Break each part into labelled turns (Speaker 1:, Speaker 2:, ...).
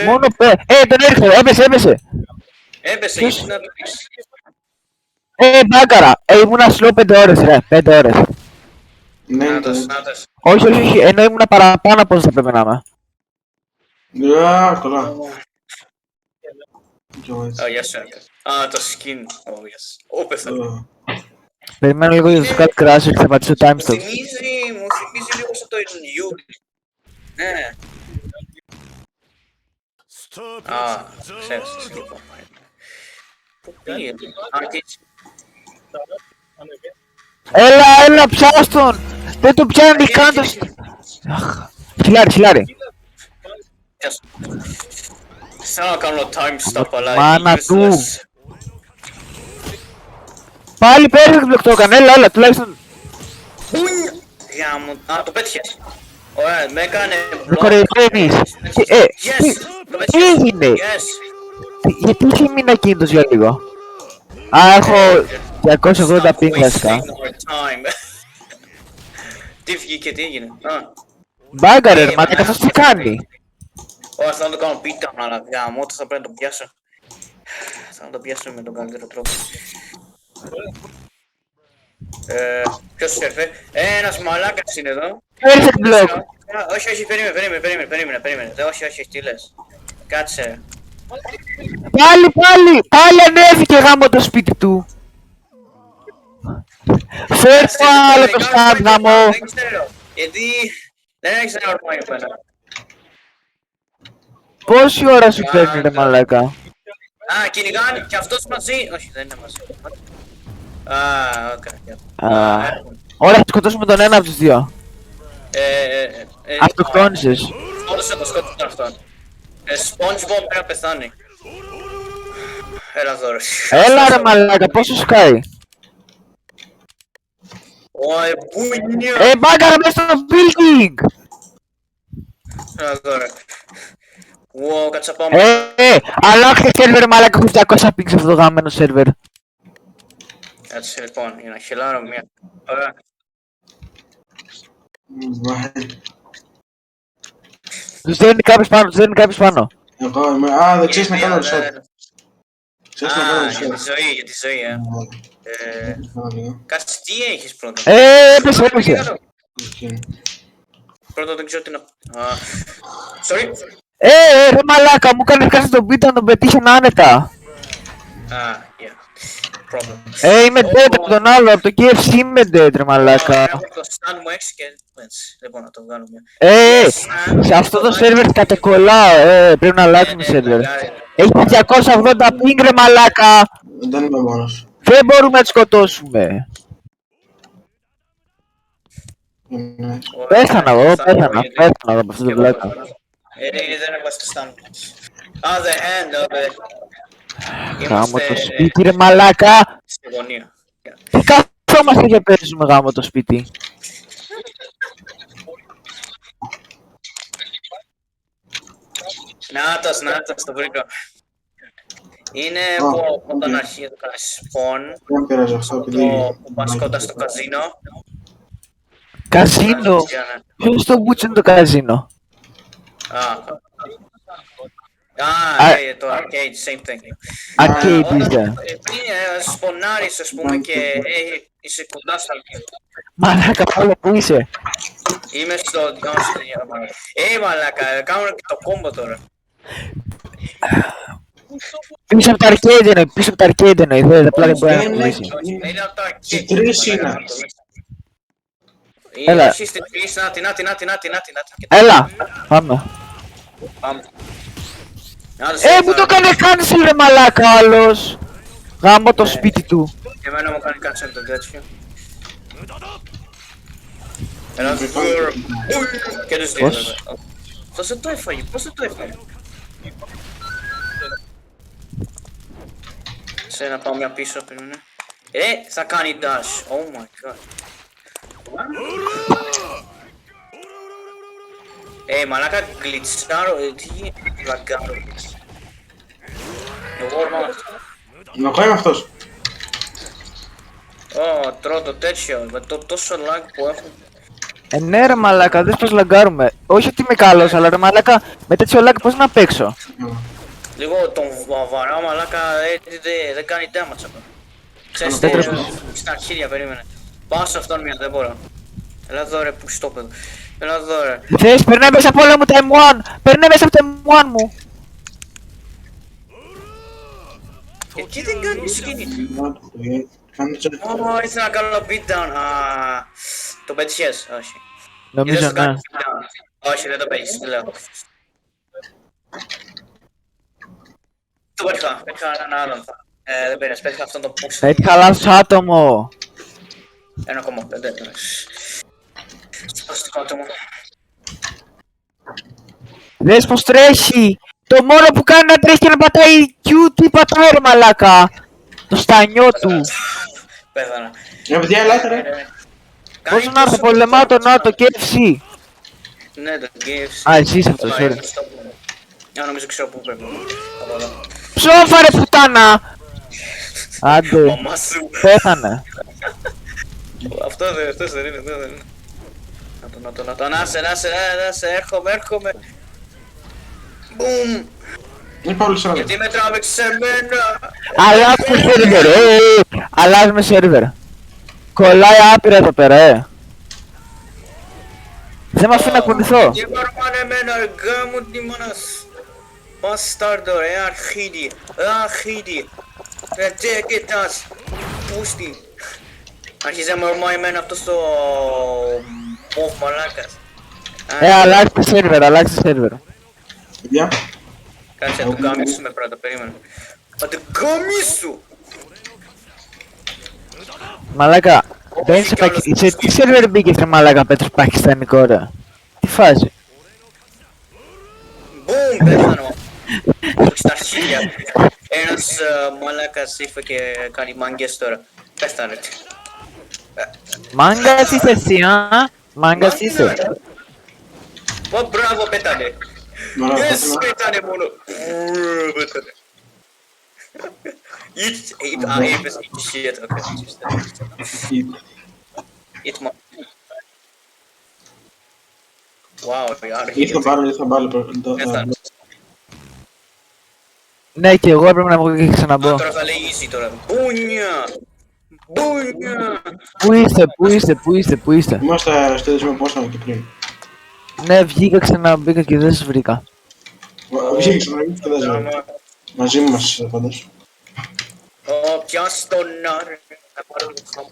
Speaker 1: Μόνο τον έριξε, έπεσε.
Speaker 2: Έπεσε, γιατί να το ρίξεις.
Speaker 1: Μπάγκαρα, ήμουνα slow 5 ώρες ρε, 5 ώρες.
Speaker 3: Ναι,
Speaker 2: Νάτος.
Speaker 1: Όχι, ενώ ήμουνα παραπάνω από όσο θα πρέπει να είμαι.
Speaker 3: Καλά.
Speaker 2: Γεια σου, Άνκα. Το skin. Yes. Πέθανε.
Speaker 1: Περιμένω λίγο για το Scat Crash και θα πατήσω time
Speaker 2: Μου
Speaker 1: stop.
Speaker 2: θυμίζει λίγο σαν το Yuri. Ναι. Ξέρεις, λοιπόν. Πού πήγε. Και έτσι.
Speaker 1: Έλα, πιάσ' τον! Δεν τον πιάνει καν το... Χιλάρι.
Speaker 2: Θέλω να κάνω time stop, αλλά
Speaker 1: Μάνα
Speaker 2: είναι
Speaker 1: του.
Speaker 2: useless.
Speaker 1: Πάλι perfect το έκανε, έλα, τουλάχιστον...
Speaker 2: Το πέτυχες. Ωραία, με έκανε
Speaker 1: Με
Speaker 2: block.
Speaker 1: κοροϊδεύεις.
Speaker 2: Yes, το
Speaker 1: Τι
Speaker 2: πέτυχες.
Speaker 1: έγινε?
Speaker 2: Yes.
Speaker 1: Γιατί είχε μείνει ακίνητος για λίγο? Έχω 280 ping βασικά.
Speaker 2: Wasting our time. Τι βγήκε, τι έγινε.
Speaker 1: Μπάγκαρε, μα αυτός τι κάνει?
Speaker 2: Ωραία, θέλω να το κάνω πίτα, αλλά γάμο, θα πρέπει να το πιάσω. Θα να το πιάσω με τον καλύτερο τρόπο. Ποιος σερφε? Ένας μαλάκας είναι εδώ.
Speaker 1: Perfect block.
Speaker 2: Όχι, περίμενε. Όχι, τι λες. Κάτσε.
Speaker 1: Πάλι ανέβηκε γάμο το σπίτι του. Φέρ το άλλο το stand γάμο.
Speaker 2: Δεν ξέρω. Γιατί δεν έχεις ένα όρμα για μένα.
Speaker 1: Πόση ώρα σου παίρνει ρε μαλάκα?
Speaker 2: Κυνηγάνε και αυτός μαζί. Όχι, δεν είναι μαζί.
Speaker 1: Ωραία, θα σκοτώσουμε τον ένα από τους δύο. Αυτοκτόνησες.
Speaker 2: Σκότωσε τον αυτόν. SpongeBob πρέπει να πεθάνει. Έλα εδώ ρε.
Speaker 1: Έλα ρε μαλάκα, πόσο σκάει?
Speaker 2: Ωε, πούνια.
Speaker 1: Μπάγκαρα μέσα στο building!
Speaker 2: Έλα εδώ ρε. Wow, κάτσα πάμε.
Speaker 1: Αλλάξτε σερβερ μαλάκα, έχω 200 ping σε αυτό το γάμενο σερβερ.
Speaker 2: Κάτσε λοιπόν, για να χελάρω μια. Ωραία.
Speaker 1: Τους δίνει κάποιος πάνω,
Speaker 3: Εγώ είμαι. Δεν ξέρεις να κάνω reset. Ξέρεις να κάνω
Speaker 2: Για τη
Speaker 3: reset.
Speaker 2: ζωή, για τη ζωή, Κάτσε, τι έχεις πρώτα.
Speaker 1: Έπεσε.
Speaker 2: Πρώτα δεν ξέρω τι να... Sorry.
Speaker 1: Ρε μαλάκα, μου έκανε κάτι τον beat να τον πετύχει άνετα.
Speaker 2: Yeah. Problem.
Speaker 1: Είμαι dead από τον άλλο, από το KFC είμαι dead ρε μαλάκα.
Speaker 2: Έχω το stand μου 6 και έτσι. Δεν μπορώ να το βγάλω μια.
Speaker 1: Σε αυτό το σερβερ κατεκολλάω, πρέπει να αλλάξουμε σερβερ. Έχει 280 ping ρε μαλάκα.
Speaker 3: Δεν είμαι μόνος.
Speaker 1: Δεν μπορούμε να τους σκοτώσουμε. Πέθανα εγώ από αυτό το βλάκα.
Speaker 2: Δεν είμαστε stand. The end of it.
Speaker 1: Γάμο το σπίτι ρε μαλάκα.
Speaker 2: Στη γωνία.
Speaker 1: Τι καθόμαστε και παίζουμε γάμο το σπίτι.
Speaker 2: Νάτας, το βρήκα. Είναι όταν αρχίζει να κάνεις spawn.
Speaker 3: Δεν πειράζει αυτό επειδή...
Speaker 2: Που πας κοντά στο καζίνο.
Speaker 1: Καζίνο. Ποιος το μπούτσο το καζίνο?
Speaker 2: Το arcade, same thing.
Speaker 1: Arcade είστε.
Speaker 2: Πριν σπονάρεις ας πούμε και είσαι κοντά στο arcade.
Speaker 1: Μαλάκα πάλι που είσαι?
Speaker 2: Είμαι στο μαλάκα, κάνω και το κόμπο τώρα.
Speaker 1: Πίσω από το arcade εννοεί, απλά δεν μπορεί να μιλήσει.
Speaker 2: Είναι από το arcade.
Speaker 3: Τρεις είναι.
Speaker 1: Έλα.
Speaker 2: Εσύ στην πίστη, νάτι.
Speaker 1: Έλα, πάμε. Μου το έκανε cancel ρε μαλάκα άλλος. Γάμω το σπίτι του.
Speaker 2: Εμένα μου κάνει cancel το τέτοιο. Ένα δικό. Και τους δύο. Πώς δεν το έφαγε. Σε να πάω μια πίσω, περίμενε. Θα κάνει dash. Oh my god. Μαλάκα γκλιτσάρω, τι λαγκάρω. Εγώ
Speaker 3: Εγώ είμαι αυτός.
Speaker 2: τρώω το τέτοιο, με το τόσο lag που έχω.
Speaker 1: Ναι ρε μαλάκα, δες πως λαγκάρουμε. Όχι ότι είμαι καλός, αλλά ρε μαλάκα, με τέτοιο lag πώς να παίξω.
Speaker 2: Λίγο τον βαρά μαλάκα δεν κάνει damage αυτό. Ξέρεις
Speaker 1: Πέτρος.
Speaker 2: στα αρχίδια περίμενε. Πάω σε αυτόν μια, δεν μπορώ. Έλα εδώ ρε που στο παιδό. Έλα εδώ ρε.
Speaker 1: Θες, περνάει μέσα από όλα μου τα M1. Περνάει μέσα από τα M1 μου.
Speaker 2: Τι δεν κάνει σκηνή.
Speaker 3: Κάνε τσεκ.
Speaker 2: Ω, ήθελα να κάνω beatdown. Το πέτυχες, όχι.
Speaker 1: Νομίζω
Speaker 2: Είδες το
Speaker 1: ναι.
Speaker 2: κάνει beatdown. Όχι, δεν το πέτυχες, δεν λέω. Το πέτυχα έναν άλλον. Δεν πήρες, πέτυχα αυτόν τον push.
Speaker 1: Πέτυχα λάθος άτομο.
Speaker 2: 1,5. Σπαστικό άτομο.
Speaker 1: Δες πως τρέχει. Το μόνο που κάνει να τρέχει και να πατάει Q, τι πατάει ρε μαλάκα. Το στανιό του.
Speaker 2: Πέθανα.
Speaker 3: Παιδιά, ελάτε ρε.
Speaker 1: Πώς να έρθω, πολεμάω τον Άτο και FC.
Speaker 2: Ναι, το KFC.
Speaker 1: Α, εσύ είσαι αυτός, sorry.
Speaker 2: Νομίζω ξέρω πού πρέπει. Από εδώ.
Speaker 1: Ψόφα ρε πουτάνα. Άντε,
Speaker 2: Μαμά σου.
Speaker 1: πέθανε.
Speaker 2: Αυτό δεν είναι, αυτό δεν είναι. Να το, ανάσε, έρχομαι. Μπουμ.
Speaker 3: Είναι πολύ σοβαρό.
Speaker 2: Γιατί με τράβηξε εμένα.
Speaker 1: Αλλάζουμε σερβερ, αλλάζουμε σερβερ. Κολλάει άπειρα εδώ πέρα, Δεν μ' αφήνει να κουνηθώ.
Speaker 2: Τι παρμάνε εμένα, αργά μου τη μόνας. Μπαστάρδο, αρχίδι. Τι κοιτάς, πούστη. Αρχίζει να με ορμάει εμένα αυτός το... Μοβ μαλάκας.
Speaker 1: Αλλάξτε σερβερ.
Speaker 3: Παιδιά,
Speaker 2: Κάτσε, να του γαμίσουμε πρώτα, περίμενε. Να του γαμίσου!
Speaker 1: Μαλάκα, μπαίνεις σε σε τι σερβερ μπήκες ρε μαλάκα Πέτρος πακιστανικό ρε. Τι φάζει.
Speaker 2: Μπουμ, πέθανε. Στα αρχίδια. Ένας μαλάκας ήρθε και κάνει μάγκες τώρα. Πέθανε.
Speaker 1: Μάγκας είσαι εσύ, Μάγκας είσαι.
Speaker 2: Ω, μπράβο, πέτανε.
Speaker 3: μωρά,
Speaker 2: Yes,
Speaker 3: θα
Speaker 2: πέτανε μόνο. Πέτανε. Είπες shit, okay. Eat my... Wow,
Speaker 3: ήρθα πάλι.
Speaker 2: Πέθανε.
Speaker 1: Ναι και εγώ έπρεπε να βγω και ξαναμπω.
Speaker 2: Τώρα θα λέει easy τώρα. Μπούνια! Μπούνια!
Speaker 1: Πού είστε.
Speaker 3: Είμαστε στο δεσμό πόσο και πριν.
Speaker 1: Ναι, βγήκα ξαναμπήκα και δεν σας βρήκα.
Speaker 3: Βγήκε ξαναγίνει και δεν ξέρω. Μαζί μας πάντως.
Speaker 2: Ω, πιάσ' τον άρε. Θα πάρω το χάμο.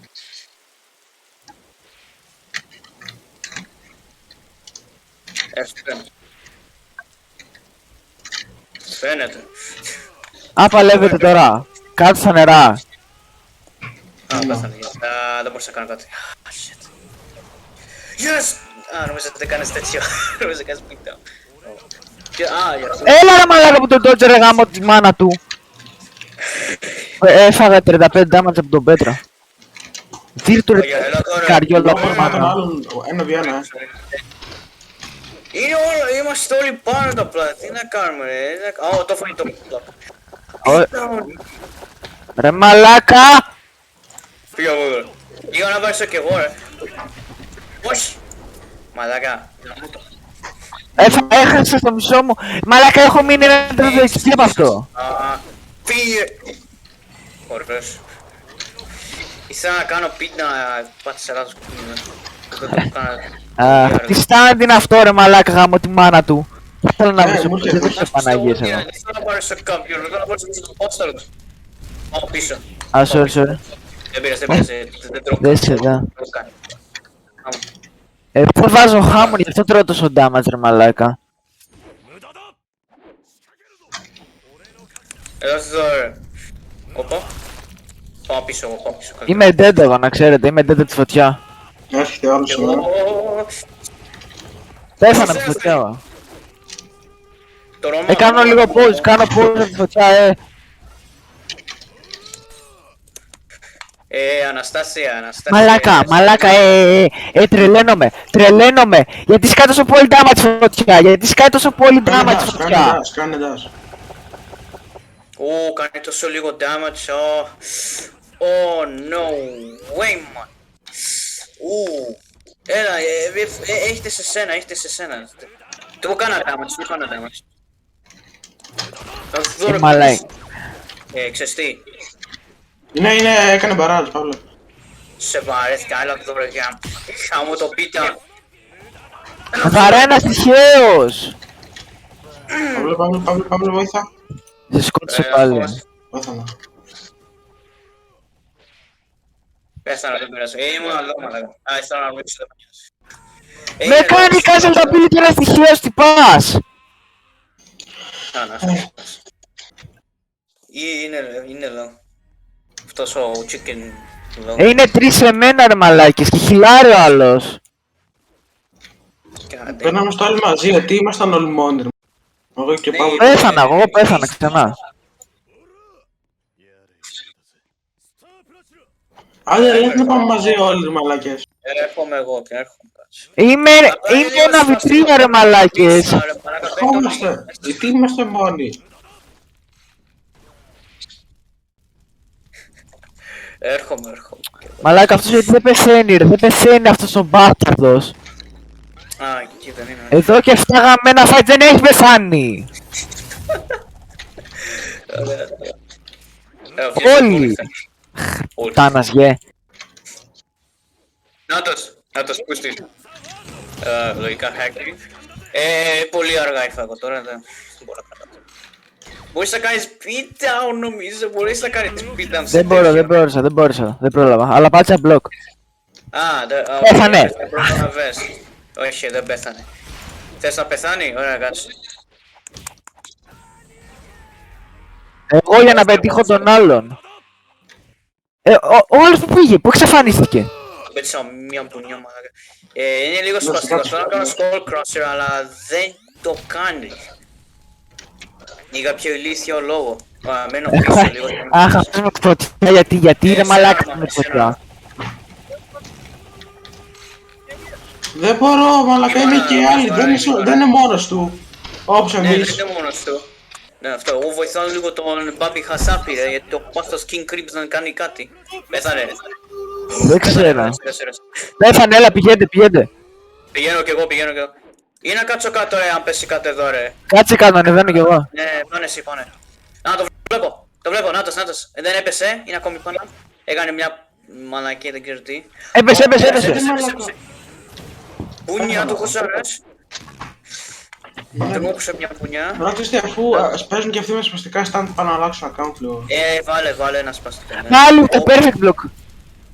Speaker 2: Φαίνεται.
Speaker 1: Παλεύετε τώρα. Κάτω στα νερά.
Speaker 2: Πέθανε. Δεν μπορούσα να κάνω κάτι. Shit. Yes! Νομίζω ότι δεν κάνεις τέτοιο. Νομίζω ότι κάνεις beatdown. Για αυτό.
Speaker 1: Έλα ρε μαλάκα που τον Dodger ρε γάμο τη μάνα του. Έφαγα 35 damage από τον Πέτρα. Δίρτου ρε καριόλα φορμάτα.
Speaker 3: Ένα β' ένα.
Speaker 2: Είναι όλα, είμαστε όλοι πάνω τα πλάτη. Τι να κάνουμε ρε. Ω, το φάει το πλάτη.
Speaker 1: Ρε μαλάκα.
Speaker 2: Πήγα εγώ εδώ. Πήγα να βάζω κι εγώ ρε. Όχι. Μαλάκα.
Speaker 1: Έχασα στο μισό μου. Μαλάκα έχω μείνει ένα τρίτο εξή από αυτό.
Speaker 2: Φύγε. Ωραίος. Ήθελα να κάνω πιτ να πάτησα λάθος κουμπί. Δεν το έκανα.
Speaker 1: Τι στάντι είναι αυτό ρε μαλάκα γάμο τη μάνα του. Θέλω να βρω δεν βρίσκω Παναγίες εδώ.
Speaker 2: Δεν θέλω να πάρω σε κάποιον, δεν θέλω να πάρω στο πόσταρο του. Πάω πίσω.
Speaker 1: Sorry.
Speaker 2: Δεν πειράζει, δεν τρώω.
Speaker 1: Δεν σε δω. Δεν βάζω χάμον, γι' αυτό τρώω τόσο damage ρε μαλάκα.
Speaker 2: Εδώ εδώ ρε. Οπα. Πάω πίσω, πάω πίσω.
Speaker 1: Είμαι dead εγώ να ξέρετε, είμαι dead τη φωτιά.
Speaker 3: Έρχεται άλλος σήμερα.
Speaker 1: Πέθανα από τη φωτιά εγώ.
Speaker 2: Το
Speaker 1: Κάνω λίγο pause, κάνω pause από τη φωτιά
Speaker 2: Αναστάσια.
Speaker 1: Μαλάκα, τρελαίνομαι. Γιατί σκάει τόσο πολύ damage φωτιά,
Speaker 3: Κάνε dash.
Speaker 2: Ω, κάνει τόσο λίγο damage, oh no way man. Έλα, έχετε σε σένα, έχετε σε σένα. Το κάνα damage, το κάνα damage. Θα σου δω ρε
Speaker 1: Μαλάι.
Speaker 2: ξέρεις τι.
Speaker 3: Είναι, έκανε μπαράζ, Παύλο.
Speaker 2: Σε βαρέθηκα, έλα εδώ ρε για χαμώ το πίτα.
Speaker 1: Βαρένας τυχαίος.
Speaker 3: Παύλο, βοήθα.
Speaker 1: Σε σκότωσε πάλι.
Speaker 3: Βοήθα να.
Speaker 2: Πέθανα, δεν πειράζει. Ήμουν εδώ, μαλάκα. Ήθελα να ρωτήσω, δεν με νοιάζει.
Speaker 1: Με κάνει κάζελ τα πύλη και ένας τυχαίος τι πας.
Speaker 2: Είναι εδώ. Αυτός ο chicken εδώ.
Speaker 1: Είναι 3 σε μένα ρε μαλάκες και χιλάρει ο άλλος.
Speaker 3: Παίρναμε στο άλλο μαζί, γιατί ήμασταν όλοι μόνοι. Εγώ και Παύλο.
Speaker 1: Πέθανα, εγώ πέθανα ξανά.
Speaker 3: Άντε, λέτε να πάμε μαζί όλοι οι μαλάκες.
Speaker 2: Έρχομαι εγώ και έρχομαι.
Speaker 1: Είμαι ένα βιτρίνο ρε μαλάκες.
Speaker 3: Ερχόμαστε, γιατί είμαστε μόνοι.
Speaker 2: Έρχομαι.
Speaker 1: Μαλάκα αυτός γιατί δεν πεθαίνει ρε, δεν πεθαίνει αυτός ο μπάσταρδος.
Speaker 2: Α, εκεί δεν είναι.
Speaker 1: Εδώ και 7 γαμμένα fight δεν έχει πεθάνει. Όλοι. Τάνας γε.
Speaker 2: Νάτος, πούστης. Λογικά hacking. Πολύ αργά ήρθα εγώ τώρα, δεν μπορώ να κάνω. Μπορείς να κάνεις beatdown νομίζω, μπορείς να κάνεις beatdown.
Speaker 1: Δεν μπόρεσα, δεν πρόλαβα. Αλλά πάτησα μπλοκ. Πέθανε.
Speaker 2: Όχι, δεν πέθανε. Θες να πεθάνει, ωραία κάτσε.
Speaker 1: Εγώ για να πετύχω τον άλλον. Ο άλλος που πήγε, που εξαφανίστηκε.
Speaker 2: Πέτυχα μια μπουνιά μαλάκα. Είναι λίγο σπαστικό, θέλω να κάνω skull crusher αλλά δεν το κάνει. Για κάποιο ηλίθιο λόγο. Μένω πίσω λίγο.
Speaker 1: Αχ, αυτός με φωτιά, γιατί είναι μαλάκα με φωτιά.
Speaker 3: Δεν μπορώ, μαλακά, είναι και άλλοι, δεν είναι μόνος του. Όπως
Speaker 2: Ναι, δεν
Speaker 3: εμείς.
Speaker 2: είναι μόνος του. Ναι, αυτό. Εγώ βοηθάω λίγο τον Μπάμπι Χασάπη, γιατί ο πάστος King Creeps δεν κάνει κάτι. Πέθανε.
Speaker 1: Δεν ξέρω. Πέθανε, έλα πηγαίνετε.
Speaker 2: Πηγαίνω κι εγώ. Ή να κάτσω κάτω ρε, αν πέσει κάτι εδώ ρε.
Speaker 1: Κάτσε κάτω, ανεβαίνω κι εγώ.
Speaker 2: Ναι, πάνε εσύ, πάνε. Α, το βλέπω, νάτος. Δεν έπεσε, είναι ακόμη πάνω. Έκανε μια μαλακή, δεν ξέρω τι.
Speaker 1: Έπεσε.
Speaker 2: Πούνια του χωσάρας. Του έκουσα μια πουνιά.
Speaker 3: Ρώτησε τι, αφού παίζουν και αυτοί με σπαστικά stand, πάνε να αλλάξουν account λίγο.
Speaker 2: Βάλε ένα σπαστικό.
Speaker 1: Πάλι το perfect block.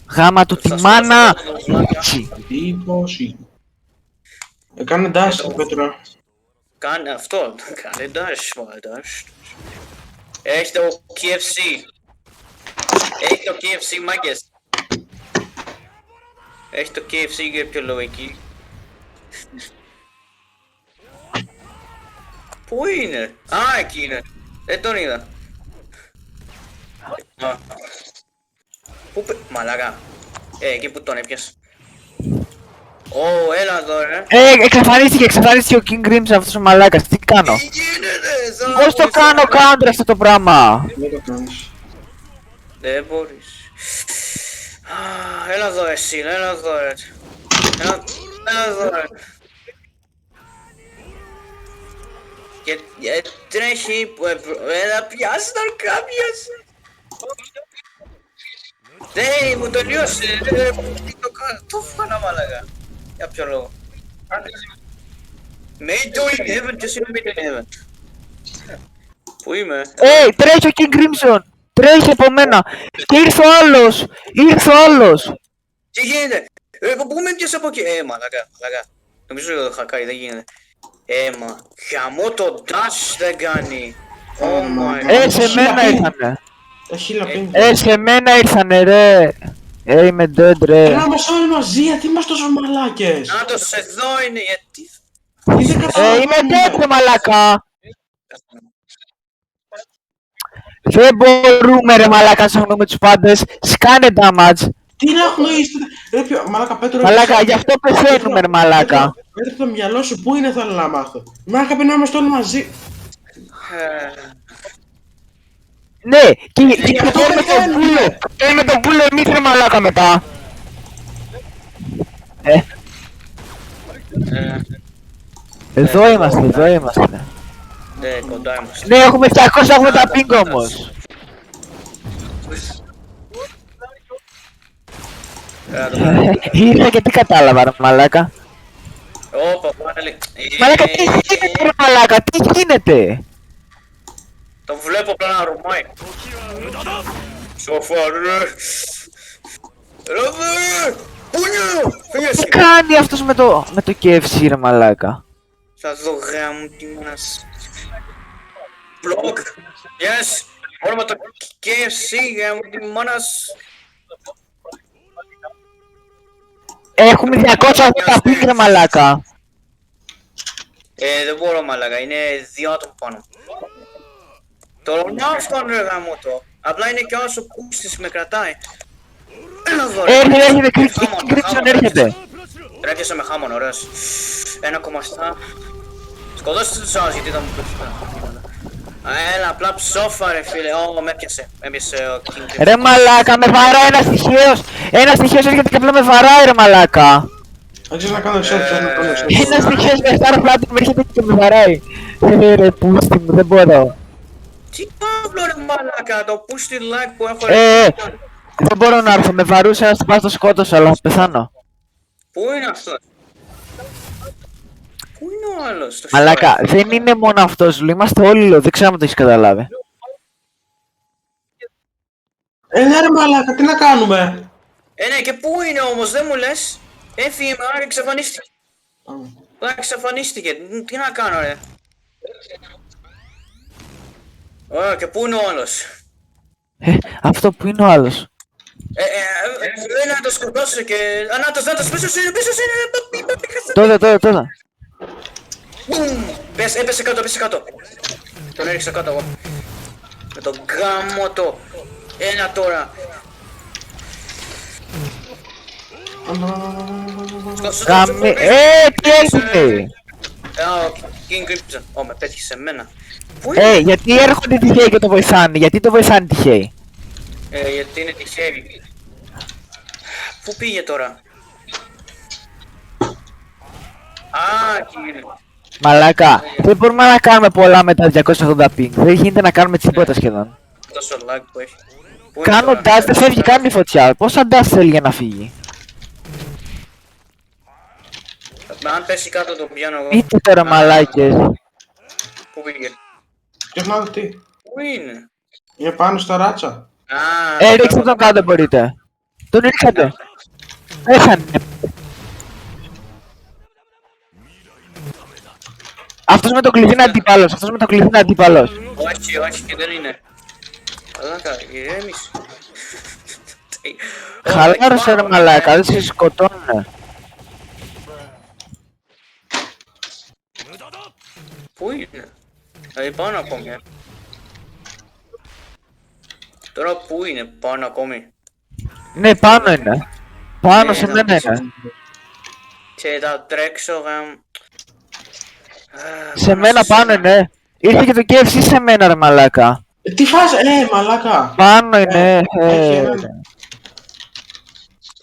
Speaker 1: Γάμα του τη μάνα.
Speaker 3: Εντύπωση. Κάνε dash, Πέτρο.
Speaker 2: Κάνε αυτό, κάνε dash. Έχει το KFC. Έχει το KFC μάγκες. Έχει το KFC για ποιο λόγο εκεί. Πού είναι? Α, εκεί είναι. Δεν τον είδα. Πού μαλάκα. Εκεί που τον έπιασε. Ω, έλα εδώ ρε.
Speaker 1: Εξαφανίστηκε ο King Grims αυτός ο μαλάκας. Τι κάνω?
Speaker 2: Τι γίνεται,
Speaker 1: Πώς το κάνω counter αυτό το πράγμα?
Speaker 3: Δεν το κάνεις.
Speaker 2: Δεν μπορείς. Έλα εδώ εσύ, έλα εδώ ρε. Έλα εδώ ρε. Τρέχει που έλα πιάσει τον κάποιος. Ναι, μου το λιώσε. Το φάνα μάλακα. Για ποιο λόγο. Made to in heaven, ποιος είναι made in heaven? Πού είμαι?
Speaker 1: Τρέχει ο King Crimson. Τρέχει από μένα. Και ήρθε ο άλλος.
Speaker 2: Τι γίνεται? Πού με πιάσε από εκεί? Μαλακά. Νομίζω ότι το χακάρι, δεν γίνεται. Μα, χαμό το dash δεν κάνει. Oh my god.
Speaker 1: Σε μένα ήρθανε.
Speaker 3: Τα χείλα πίνει.
Speaker 1: Σε μένα ήρθανε ρε. Είμαι dead ρε.
Speaker 3: Είμαστε όλοι μαζί, γιατί είμαστε τόσο μαλάκες.
Speaker 2: Νάτος εδώ είναι, γιατί...
Speaker 1: Είμαι dead ρε μαλάκα. Δεν μπορούμε ρε μαλάκα να συγχνούμε τους πάντες. Σκάνε damage.
Speaker 3: Τι να αγνοήσετε. Ρε ποιο, μαλάκα Πέτρο.
Speaker 1: Μαλάκα, γι' αυτό πεθαίνουμε ρε μαλάκα.
Speaker 3: Πέτρο το μυαλό σου, πού είναι θέλω να μάθω. Μαλάκα πρέπει να είμαστε όλοι μαζί.
Speaker 1: Ναι, και με τον πούλο εμείς ρε μαλάκα μετά. Εδώ είμαστε, εδώ είμαστε.
Speaker 2: Ναι, κοντά είμαστε.
Speaker 1: Ναι, έχουμε 280 ping όμως. Ήρθα και τι κατάλαβα ρε μαλάκα.
Speaker 2: Όπα, πάλι.
Speaker 1: Μαλάκα τι γίνεται ρε μαλάκα, τι γίνεται.
Speaker 2: Το βλέπω απλά να ρωμάει. Σοφά, ρε. Ρε, πούνιο,
Speaker 1: Τι
Speaker 2: φύγεσαι.
Speaker 1: κάνει αυτός με το KFC ρε μαλάκα.
Speaker 2: Θα δω γάμο τι μας. Vlog. Yes. Μόνο με το KFC γάμο τι μόνας.
Speaker 1: Έχουμε 280 ping ρε μαλάκα.
Speaker 2: Δεν μπορώ μαλάκα, είναι 2 άτομα πάνω. Το νιώθω ρε γάμο το. Απλά είναι και όσο κούστης με κρατάει. Έλα εδώ ρε.
Speaker 1: Έρχεται, Crimson έρχεται.
Speaker 2: Τρέχεσαι με χάμον, ωραίος. Ένα κομμαστά. Σκοτώστε τους άλλους γιατί θα μου πέφτει. Έλα, απλά ψόφα ρε φίλε. Ω, με έπιασε. Έπιασε ο King.
Speaker 1: Ρε μαλάκα, με βαράει ένας τυχαίος. Ένας τυχαίος έρχεται και απλά με βαράει ρε μαλάκα.
Speaker 3: Αν ξέρεις να κάνω εξέλ, ξέρεις να κάνω εξέλ.
Speaker 1: Ένας τυχαίος με Star Platinum έρχεται και με βαράει. Ρε πούστη μου, δεν μπορώ.
Speaker 2: Τι παύλο ρε μαλάκα, το push the like που έχω
Speaker 1: Δεν μπορώ να έρθω, με βαρούσε να πάω στο σκότος, αλλά θα πεθάνω.
Speaker 2: Πού είναι αυτός? Πού είναι ο άλλος? Το
Speaker 1: Μαλάκα,
Speaker 2: Shore.
Speaker 1: δεν είναι μόνο αυτός, είμαστε όλοι λέω, δεν ξέρω αν το έχεις καταλάβει.
Speaker 3: Ναι ρε μαλάκα, τι να κάνουμε.
Speaker 2: Ναι, και πού είναι όμως, δεν μου λες? Έφυγε, άρα εξαφανίστηκε. Άρα εξαφανίστηκε, τι να κάνω ρε. Ωραία, και πού είναι ο άλλος?
Speaker 1: Αυτό που είναι ο άλλος.
Speaker 2: Να το σκοτώσω και... Ανάτος, πίσω είναι.
Speaker 1: Τότε.
Speaker 2: Μπουμ! Έπεσε κάτω. Τον έριξα κάτω εγώ. Με τον γάμο το. Ένα τώρα.
Speaker 1: Γαμί... τι έγινε!
Speaker 2: Ο King Crimson. Ω, με πέτυχε σε μένα. Πού είναι?
Speaker 1: Γιατί έρχονται τυχαίοι και το βοηθάνε, γιατί το βοηθάνε τυχαίοι.
Speaker 2: Γιατί είναι τυχαίοι. Πού πήγε τώρα? Α, εκεί είναι.
Speaker 1: Μαλάκα, δεν μπορούμε να κάνουμε πολλά με τα 280 ping, δεν γίνεται να κάνουμε τίποτα σχεδόν.
Speaker 2: Τόσο lag που έχει. Πού είναι
Speaker 1: Κάνω
Speaker 2: τώρα?
Speaker 1: dash, δεν φεύγει καν η φωτιά, πόσα dash θέλει για να φύγει.
Speaker 2: Αν πέσει κάτω το πιάνω εγώ.
Speaker 1: Πείτε τώρα μαλάκες.
Speaker 2: Πού πήγε?
Speaker 3: Και να δω τι.
Speaker 2: Πού είναι?
Speaker 3: Είναι πάνω στα ράτσα.
Speaker 2: Α,
Speaker 1: Ρίξτε τον κάτω μπορείτε. Τον ρίξατε. Έχανε. Αυτός με το κλειδί είναι αντίπαλος,
Speaker 2: Όχι και δεν είναι. Μαλάκα, ηρέμησε.
Speaker 1: Χαλάρωσε ρε μαλάκα, δεν σε σκοτώνουνε.
Speaker 2: Πού είναι? Πάνω ακόμη. Τώρα πού είναι πάνω ακόμη?
Speaker 1: Ναι, πάνω είναι. Πάνω σε μένα είναι.
Speaker 2: Και θα τρέξω γαμ.
Speaker 1: Σε μένα πάνω είναι. Ήρθε και το KFC σε μένα ρε μαλάκα.
Speaker 3: Τι φας, μαλάκα.
Speaker 1: Πάνω είναι.
Speaker 3: Έχει έναν.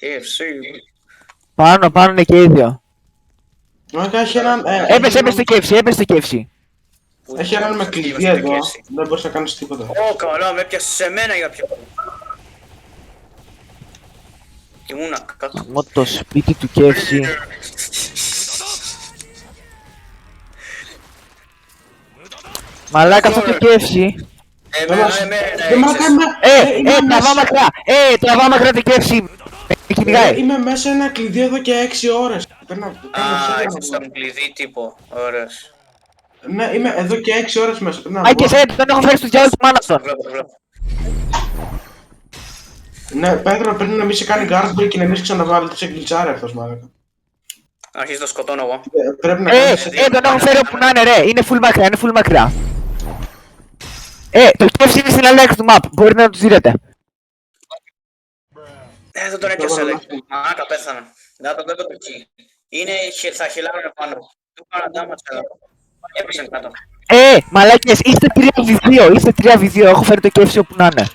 Speaker 2: KFC.
Speaker 1: Πάνω είναι και ίδιο.
Speaker 3: Μαλάκα έχει έναν.
Speaker 1: Έπεσε το KFC.
Speaker 3: Έχει έναν με κλειδί εδώ. Δεν μπορείς να κάνεις τίποτα.
Speaker 2: Ω, καλά, με έπιασε σε μένα για ποιο. Ήμουνα κάτω.
Speaker 1: Μόνο το σπίτι του KFC. Μαλάκα αυτό το KFC. Τραβά μακριά το KFC. Με κυνηγάει.
Speaker 3: Είμαι μέσα ένα κλειδί εδώ και 6 ώρες.
Speaker 2: Α, είσαι στον κλειδί τύπο. Ωραίος.
Speaker 3: Ναι, είμαι εδώ και 6 ώρες μέσα.
Speaker 1: Α, και σε τον έχω φέρει στο διάλογο του Μάναστον.
Speaker 2: Βλέπω.
Speaker 3: Ναι, Πέτρο, πρέπει να μην σε κάνει guard break και να μην σε ξαναβάλει. Σε γκλιτσάρει αυτός μάλλον.
Speaker 2: Αρχίζει να σκοτώνω εγώ.
Speaker 3: Πρέπει να κάνεις...
Speaker 1: Τον έχω φέρει όπου να είναι ρε. Είναι full μακριά. Το KFC είναι στην άλλη άκρη του map. Μπορείτε να τους δείτε.
Speaker 2: Δεν τον έπιασα λέει. Μαλάκα πέθανα. Να τον βλέπω εκεί. Είναι θα χυλάρω πάνω. Του κάνω damage εδώ. Έπεσαν κάτω.
Speaker 1: Μαλάκες, είστε 3v2. Έχω φέρει το KFC όπου να είναι.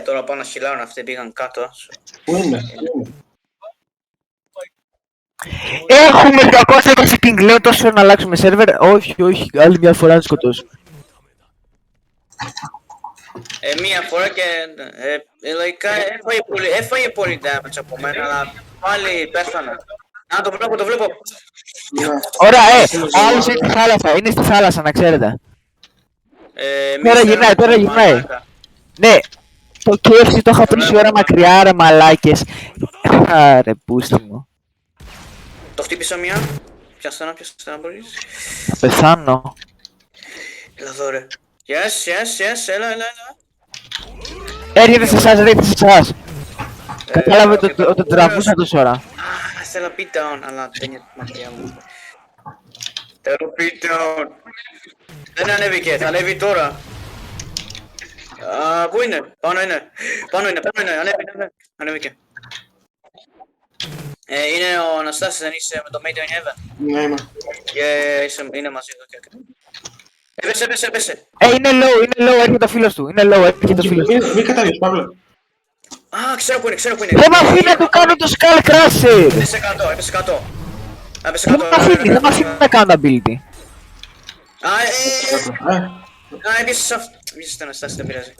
Speaker 2: Τώρα πάω να χυλάρουν αυτοί πήγαν κάτω.
Speaker 3: Πού είναι?
Speaker 1: Έχουμε 220 ping, λέω τόσο να αλλάξουμε σερβερ. Όχι, όχι, άλλη μια φορά να σκοτώσω.
Speaker 2: Μία φορά και λογικά έφαγε πολύ damage από μένα, αλλά πάλι πέθανα. Να το βλέπω.
Speaker 1: Ωραία, άλλος είναι στη θάλασσα, είναι στη θάλασσα να ξέρετε. Τώρα γυρνάει. Ναι, το KFC το είχα πρίσει ώρα μακριά ρε μαλάκες. Άρε πούστη μου.
Speaker 2: Το χτύπησα μία. Πιάστε να μπορείς.
Speaker 1: Θα πεθάνω.
Speaker 2: Έλα εδώ ρε. Yes, έλα.
Speaker 1: Έρχεται σε εσάς, έρχεται σε εσάς. Κατάλαβε ότι το τραβούσα τόσο ώρα.
Speaker 2: Θέλω beatdown, αλλά δεν είναι μακριά μου. Θέλω beatdown. Δεν ανέβηκε, θα ανέβει τώρα. Πού είναι, πάνω είναι, ανέβηκε. Είναι ο Αναστάσης, δεν είσαι με το Made in Heaven.
Speaker 3: Ναι, είμαι.
Speaker 2: Είναι μαζί εδώ. Έπεσε.
Speaker 1: Είναι low, έρχεται ο φίλος του.
Speaker 3: Μην κατάλαβες, Παύλο.
Speaker 2: Α, ξέρω που είναι.
Speaker 1: Δεν μ' αφήνει να του κάνω το skull crusher.
Speaker 2: Έπεσε κάτω.
Speaker 1: Δεν μ' αφήνει να κάνω ability.
Speaker 2: Επίσης τον Αναστάση, δεν πειράζει.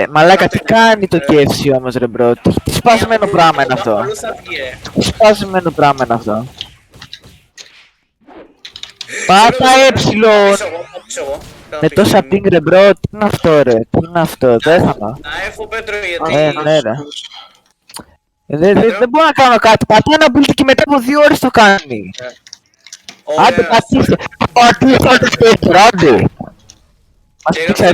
Speaker 1: Μαλάκα, τι κάνει το KFC όμως ρε μπρο. Τι σπασμένο πράγμα είναι αυτό. Τι σπασμένο πράγμα είναι αυτό. Πάτα έψιλον. Με τόσα ping ρε μπρο, τι είναι αυτό ρε, πέθανα.
Speaker 2: Να έχω Πέτρο γιατί...
Speaker 1: Ναι ρε. Δεν μπορώ να κάνω κάτι, πατάει ένα build και μετά από 2 ώρες το κάνει. Άντε πατήστε το Πέτρο, άντε. Μας πήξατε